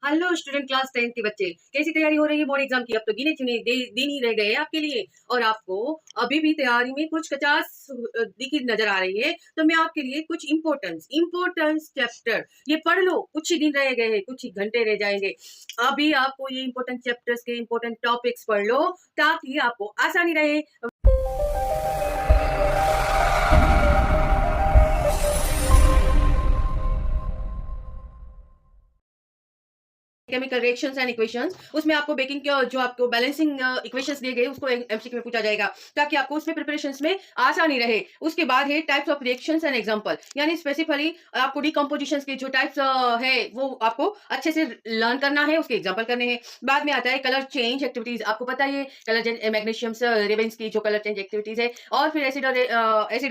Hello student class 10 के बच्चे, कैसी तैयारी हो रही है बोर्ड एग्जाम की? अब तो गिने चुने दिन ही रह गए हैं आपके लिए और आपको अभी भी तैयारी में कुछ कचास दिखी नजर आ रही है। तो मैं आपके लिए कुछ इम्पोर्टेंस चैप्टर ये पढ़ लो। कुछ ही दिन रह गए हैं, कुछ ही घंटे रह जाएंगे। अभी आपको ये इम्पोर्टेंट चैप्टर्स के इम्पोर्टेंट टॉपिक्स पढ़ लो ताकि आपको आसानी रहे। केमिकल रिएक्शंस एंड इक्वेशंस, उसमें आपको बेकिंग के जो आपको बैलेंसिंग इक्वेशंस दिए गए उसको एमसीक्यू में पूछा जाएगा ताकि आपको उसमें प्रिपरेशंस में आसानी रहे। उसके बाद है types of reactions and example, यानी स्पेसिफिकली आपको डिकम्पोजिशंस के जो टाइप्स है वो आपको अच्छे से लर्न करना है, उसके एग्जांपल करने हैं। बाद में आता है कलर चेंज एक्टिविटीज। आपको पता है कलर मैग्नीशियम रेवेंस की जो कलर चेंज एक्टिविटीज है, और फिर एसिड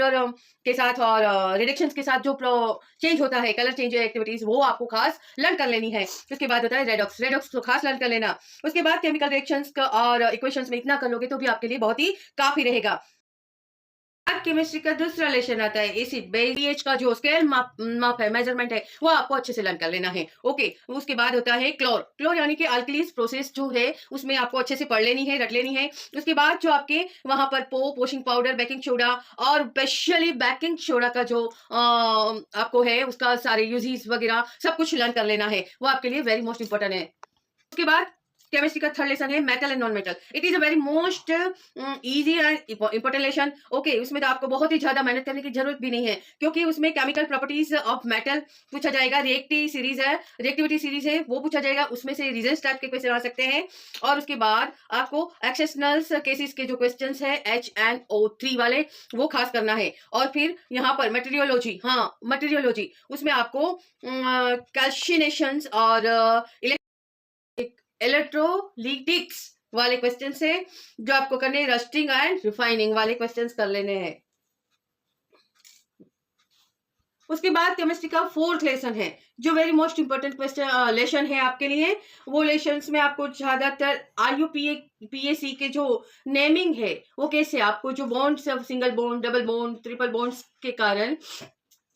और के साथ और रिडक्शंस के साथ जो चेंज होता है कलर चेंज एक्टिविटीज, वो आपको खास लर्न कर लेनी है। उसके बाद होता है रेडॉक्स तो खास लर्न कर लेना। उसके बाद केमिकल रिएक्शंस का और इक्वेशंस में इतना कर लोगे तो भी आपके लिए बहुत ही काफी रहेगा। केमिस्ट्री का दूसरा लेसन आता है एसिड बेस पीएच का जो स्केल माप है, मेजरमेंट है, वो आपको अच्छे से लर्न कर लेना है। ओके, उसके बाद होता है क्लोर यानी कि अल्कलीज प्रोसेस जो है उसमें आपको अच्छे से पढ़ लेनी है, रट लेनी है। उसके बाद जो आपके वहां पर वॉशिंग पाउडर, बेकिंग सोडा और स्पेशली बेकिंग सोडा का जो आपको है उसका सारे यूजेस वगैरह सब कुछ लर्न कर लेना है, वो आपके लिए वेरी मोस्ट इंपॉर्टेंट है। उसके बाद केमिस्ट्री का थर्ड लेसन है metal and non metal. It is a very most easy and important lesson. Okay, उसमें तो आपको बहुत ही ज्यादा मेहनत करने की जरूरत भी नहीं है क्योंकि उसमें केमिकल प्रॉपर्टीज ऑफ मेटल पूछा जाएगा। रिएक्टिविटी सीरीज है वो पूछा जाएगा, उसमें से रीजंस टाइप के क्वेश्चन आ सकते हैं। और उसके बाद आपको एक्सेप्शनल केसेस के जो क्वेश्चन है HNO3 वाले, वो खास करना है। और फिर यहाँ पर मटेरियोलॉजी उसमें आपको कैल्शिनेशंस और इलेक्ट्रोलिटिक्स वाले क्वेश्चन से जो आपको करने, रस्टिंग एंड रिफाइनिंग वाले क्वेश्चंस कर लेने हैं। उसके बाद केमिस्ट्री का फोर्थ लेसन है जो very most important question lesson है आपके लिए। वो लेसन्स में आपको ज्यादातर IUPAC के जो नेमिंग है वो कैसे आपको जो bonds, single bond, double bond, triple bonds के कारण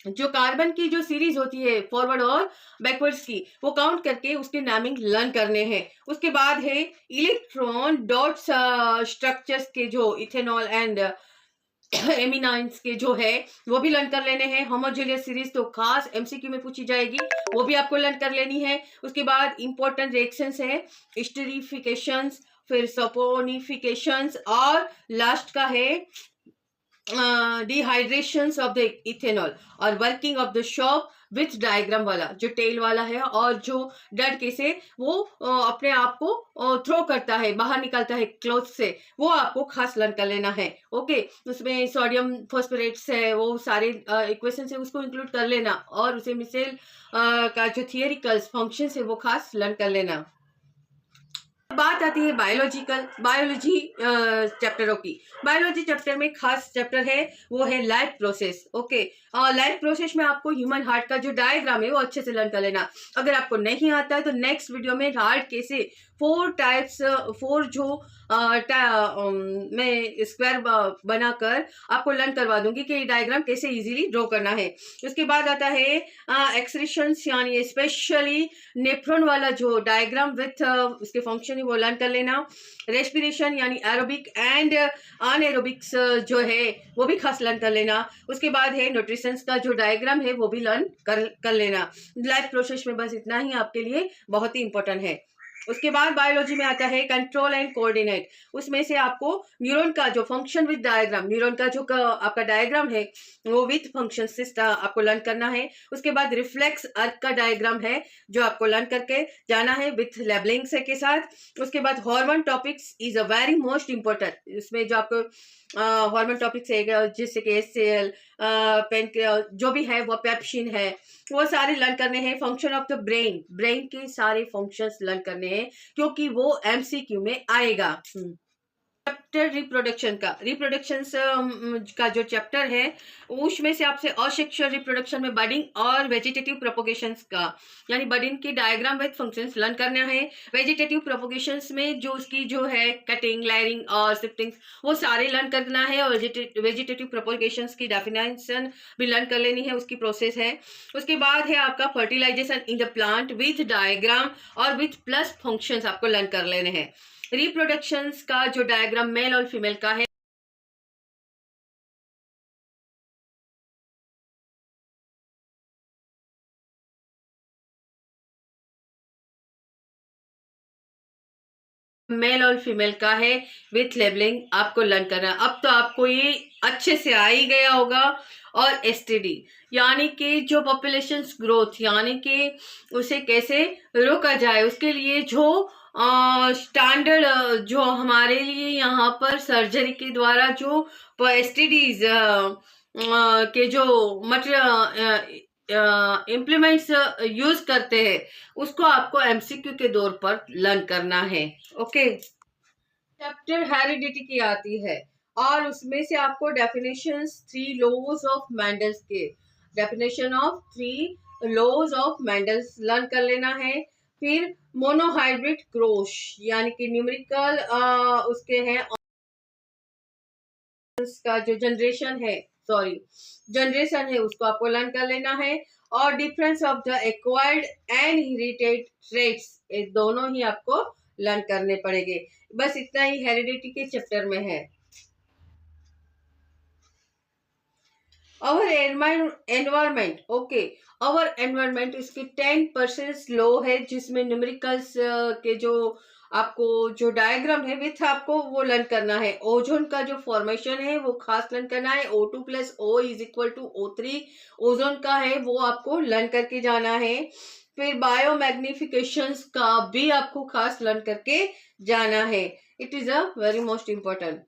जो कार्बन की जो सीरीज होती है फॉरवर्ड और बैकवर्ड्स की, वो काउंट करके उसके नामिंग लर्न करने हैं। उसके बाद है इलेक्ट्रॉन डॉट स्ट्रक्चर्स के जो इथेनॉल एंड एमिनाइंस के जो है वो भी लर्न कर लेने हैं। होमोजेनियस सीरीज तो खास एमसीक्यू में पूछी जाएगी, वो भी आपको लर्न कर लेनी है। उसके बाद इंपॉर्टेंट रिएक्शंस है स्टीरिफिकेशंस, फिर सपोनिफिकेशंस, और लास्ट का है डिहाइड्रेशंस ऑफ द इथेनॉल और working of the shop with diagram वाला जो टेल वाला है, और जो डट के से वो अपने आप को थ्रो करता है, बाहर निकालता है क्लोथ से, वो आपको खास लर्न कर लेना है। ओके, उसमें सोडियम फॉस्फोरेट्स है, वो सारे इक्वेशन है उसको इंक्लूड कर लेना, और उसे मिसेल का जो थियरिकल फंक्शन है वो खास लर्न कर लेना। बात आती है बायोलॉजी चैप्टरों की। बायोलॉजी चैप्टर में खास चैप्टर है वो है life process. Okay, life process में आपको ह्यूमन हार्ट का जो डायग्राम है वो अच्छे से लर्न कर लेना। अगर आपको नहीं आता है तो नेक्स्ट वीडियो में हार्ट कैसे 4 जो मैं स्क्वायर बनाकर आपको लर्न करवा दूंगी कि ये डायग्राम कैसे इजीली ड्रॉ करना है। उसके बाद आता है एक्सक्रीशंस, यानी स्पेशली नेफ्रॉन वाला जो डायग्राम विथ उसके फंक्शन है वो लर्न कर लेना। रेस्पिरेशन यानी एरोबिक एंड अनएरोबिक्स जो है वो भी खास लर्न कर लेना। उसके बाद है न्यूट्रिशंस का जो डायग्राम है वो भी लर्न कर लेना। लाइफ प्रोसेस में बस इतना ही आपके लिए बहुत ही इंपॉर्टेंट है। उसके बाद बायोलॉजी में आता है कंट्रोल एंड कोऑर्डिनेट। उसमें से आपको न्यूरॉन का जो फंक्शन विद डायग्राम, न्यूरॉन का जो आपका डायग्राम है वो विथ फंक्शन सिस्टम आपको लर्न करना है। उसके बाद रिफ्लेक्स अर्थ का डायग्राम है जो आपको लर्न करके जाना है विथ लेबलिंग से के साथ। उसके बाद hormone topics is a very most important. इसमें जो आपको हार्मोन टॉपिक्स है जैसे कि HCl, जो भी है वो पेप्सिन है, वो सारे लर्न करने हैं। फंक्शन ऑफ द ब्रेन के सारे फंक्शंस लर्न करने हैं क्योंकि वो MCQ में आएगा। चैप्टर रिप्रोडक्शन का जो चैप्टर है उसमें से आपसे असेक्सुअल रिप्रोडक्शन में बडिंग और वेजिटेटिव प्रोपोगेशंस का यानी बडिंग की डायग्राम विद फंक्शंस लर्न करना है। वेजिटेटिव प्रोपोगेशंस में जो उसकी जो है कटिंग, लेयरिंग और शिफ्टिंग वो सारे लर्न करना है, और वेजिटेटिव प्रोपोगेशंस की डेफिनेशन भी लर्न कर लेनी है, उसकी प्रोसेस है। उसके बाद है आपका fertilization in the plant with diagram और विथ प्लस फंक्शंस आपको लर्न कर लेने हैं। रिप्रोडक्शंस का जो डायग्राम मेल और फीमेल का है, मेल और फीमेल का है विथ लेबलिंग आपको लर्न करना है। अब तो आपको ये अच्छे से आ ही गया होगा। और एसटीडी यानी कि जो पॉपुलेशन ग्रोथ यानी कि उसे कैसे रोका जाए, उसके लिए जो स्टैंडर्ड जो हमारे लिए यहाँ पर सर्जरी के द्वारा जो एसटीडीज के जो इम्प्लीमेंट्स यूज करते हैं उसको आपको एमसीक्यू के दौर पर लर्न करना है। ओके, चैप्टर हेरिडिटी की आती है और उसमें से आपको डेफिनेशंस 3 लॉज ऑफ मैंडल्स के definition of 3 laws of Mendel's learn कर लेना है। फिर मोनोहाइब्रिड क्रॉस यानी कि न्यूमेरिकल उसके हैं का जो जनरेशन है उसको आपको लर्न कर लेना है। और difference of the acquired and inherited traits ये दोनों ही आपको लर्न करने पड़ेंगे। बस इतना ही हेरिडिटी के चैप्टर में है। एनवायरमेंट ओके, आवर एनवायरमेंट इसकी 10% लो है जिसमें न्यूमेरिकल्स के जो आपको जो डायग्राम है विथ आपको वो लर्न करना है। ओजोन का जो फॉर्मेशन है वो खास लर्न करना है। O2+O=O3 ओजोन का है वो आपको लर्न करके जाना है। फिर बायो मैग्निफिकेशंस का भी आपको खास लर्न करके जाना है। It is a very most important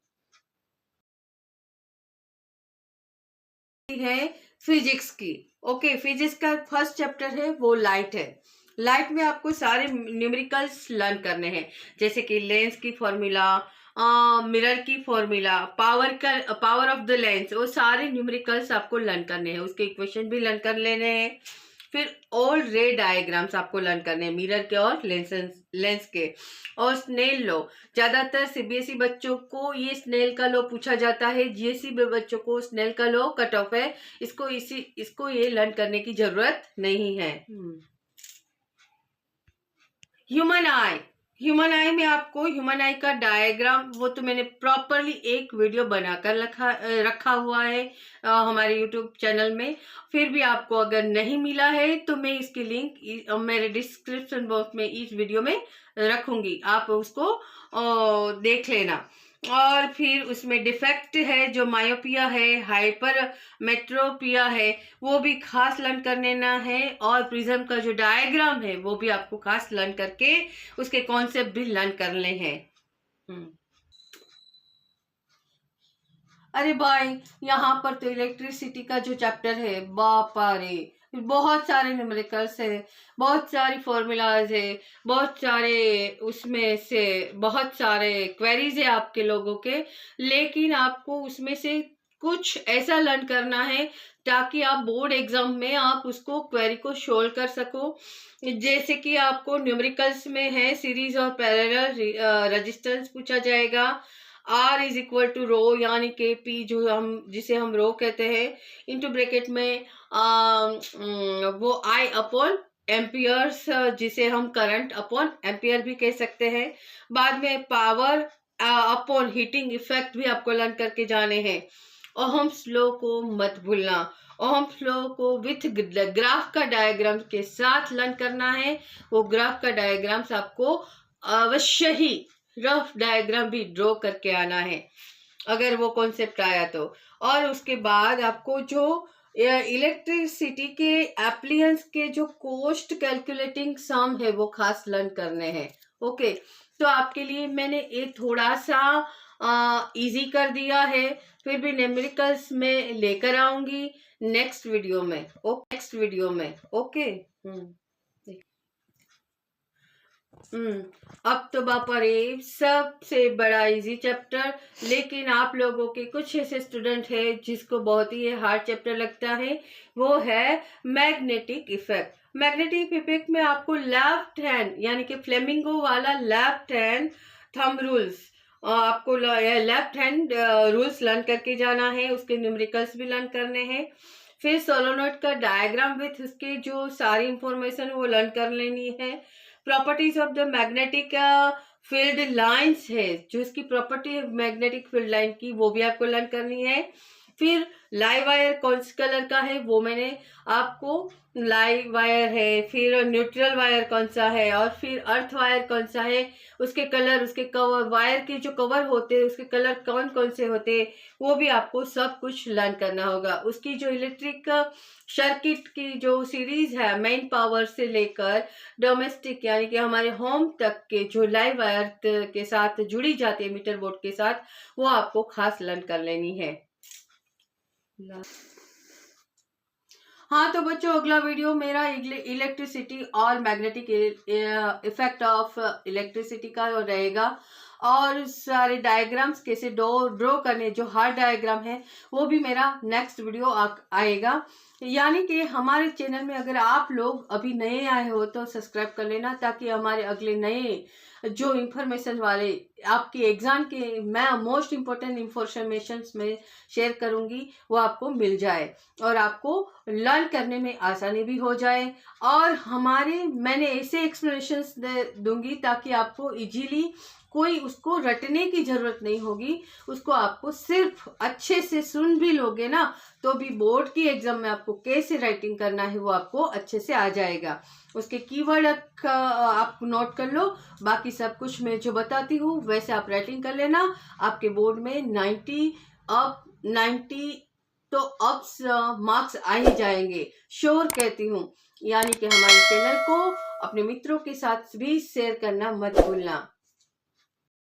है फिजिक्स की। ओके, फिजिक्स का फर्स्ट चैप्टर है वो लाइट है। लाइट में आपको सारे न्यूमेरिकल्स लर्न करने हैं, जैसे कि लेंस की फॉर्मूला, मिरर की formula, power of the lens, वो सारे न्यूमेरिकल्स आपको लर्न करने हैं। उसके इक्वेशन भी लर्न कर लेने हैं। फिर ऑल रे डायग्राम्स आपको लर्न करने हैं मिरर के और लेंस के। और स्नेल लो, ज्यादातर सीबीएसई बच्चों को ये स्नेल का लो पूछा जाता है, जीएसई बच्चों को स्नेल का लो कट ऑफ है, इसको ये लर्न करने की जरूरत नहीं है। ह्यूमन आई में आपको ह्यूमन आई का डायग्राम वो तो मैंने प्रॉपरली एक वीडियो बनाकर रखा हुआ है हमारे यूट्यूब चैनल में। फिर भी आपको अगर नहीं मिला है तो मैं इसकी लिंक मेरे डिस्क्रिप्शन बॉक्स में इस वीडियो में रखूंगी, आप उसको देख लेना। और फिर उसमें डिफेक्ट है जो मायोपिया है, हाइपर मेट्रोपिया है, वो भी खास लर्न कर लेना है। और प्रिज्म का जो डायग्राम है वो भी आपको खास लर्न करके उसके कॉन्सेप्ट भी लर्न करने हैं। अरे भाई, यहाँ पर तो इलेक्ट्रिसिटी का जो चैप्टर है बापा रे, बहुत सारे न्यूमेरिकल्स है, बहुत सारी फॉर्मूलाज है, बहुत सारे उसमें से बहुत सारे क्वेरीज है आपके लोगों के। लेकिन आपको उसमें से कुछ ऐसा लर्न करना है ताकि आप बोर्ड एग्जाम में आप उसको क्वेरी को सोल्व कर सको। जैसे कि आपको न्यूमेरिकल्स में है सीरीज और पैरेलल रेजिस्टेंस पूछा जाएगा। R=रो यानी के पी जो जिसे हम रो कहते हैं, इंटू ब्रैकेट में वो I अपॉन एम्पियर्स जिसे हम करंट अपॉन एम्पियर भी कह सकते हैं। बाद में पावर अपॉन हीटिंग इफेक्ट भी आपको लर्न करके जाने हैं। ओहम्स लॉ को मत भूलना, ओहम्स लॉ को विथ ग्राफ का डायग्राम के साथ लर्न करना है। वो ग्राफ का डायग्राम्स आपको अवश्य ही रफ डायग्राम भी ड्रॉ करके आना है अगर वो कॉन्सेप्ट आया तो। और उसके बाद आपको जो इलेक्ट्रिसिटी के एप्लियंस के जो कॉस्ट कैलकुलेटिंग सम है वो खास लर्न करने हैं। ओके, तो आपके लिए मैंने ये थोड़ा सा इजी कर दिया है, फिर भी न्यूमेरिकल्स में लेकर आऊंगी नेक्स्ट वीडियो में। ओके। अब तो बापा रे सबसे बड़ा इजी चैप्टर, लेकिन आप लोगों के कुछ ऐसे स्टूडेंट है जिसको बहुत ही हार्ड चैप्टर लगता है, वो है मैग्नेटिक इफेक्ट। मैग्नेटिक इफेक्ट में आपको लेफ्ट हैंड यानी कि फ्लेमिंगो वाला लेफ्ट हैंड थंब रूल्स, आपको लेफ्ट हैंड रूल्स लर्न करके जाना है, उसके न्यूमेरिकल्स भी लर्न करने हैं। फिर सोलोनॉइड का डायग्राम विथ उसके जो सारी इंफॉर्मेशन वो लर्न कर लेनी है। Properties of the magnetic field lines है, जो इसकी प्रॉपर्टी है मैग्नेटिक फील्ड लाइन की, वो भी आपको लर्न करनी है। फिर लाइव वायर कौन से कलर का है वो मैंने आपको, लाइव वायर है, फिर न्यूट्रल वायर कौन सा है, और फिर अर्थ वायर कौन सा है, उसके कलर, उसके कवर, वायर के जो कवर होते हैं उसके कलर कौन कौन से होते हैं, वो भी आपको सब कुछ लर्न करना होगा। उसकी जो इलेक्ट्रिक सर्किट की जो सीरीज है, मेन पावर से लेकर डोमेस्टिक यानी कि हमारे होम तक के जो लाइव वायर के साथ जुड़ी जाती है मीटर बोर्ड के साथ, वो आपको खास लर्न कर लेनी है। हाँ तो बच्चों, अगला वीडियो मेरा इलेक्ट्रिसिटी और मैग्नेटिक इफेक्ट ऑफ इलेक्ट्रिसिटी का रहेगा, और सारे डायग्राम्स कैसे ड्रॉ करने, जो हार्ड डायग्राम है वो भी मेरा नेक्स्ट वीडियो आएगा। यानी कि हमारे चैनल में अगर आप लोग अभी नए आए हो तो सब्सक्राइब कर लेना, ताकि हमारे अगले नए जो इंफॉर्मेशन वाले आपके एग्जाम के मैं मोस्ट इम्पोर्टेंट इंफॉर्मेशन में शेयर करूंगी वो आपको मिल जाए, और आपको लर्न करने में आसानी भी हो जाए। और हमारे मैंने ऐसे एक्सप्लेनेशंस दूंगी ताकि आपको इजीली कोई उसको रटने की जरूरत नहीं होगी, उसको आपको सिर्फ अच्छे से सुन भी लोगे ना तो भी बोर्ड की एग्जाम में आपको कैसे राइटिंग करना है वो आपको अच्छे से आ जाएगा। उसके कीवर्ड आप नोट कर लो, बाकी सब कुछ मैं जो बताती हूँ वैसे आप राइटिंग कर लेना। आपके बोर्ड में 90 तो अप्स मार्क्स आ ही जाएंगे, श्योर कहती हूँ। यानी कि हमारे चैनल को अपने मित्रों के साथ भी शेयर करना मत भूलना।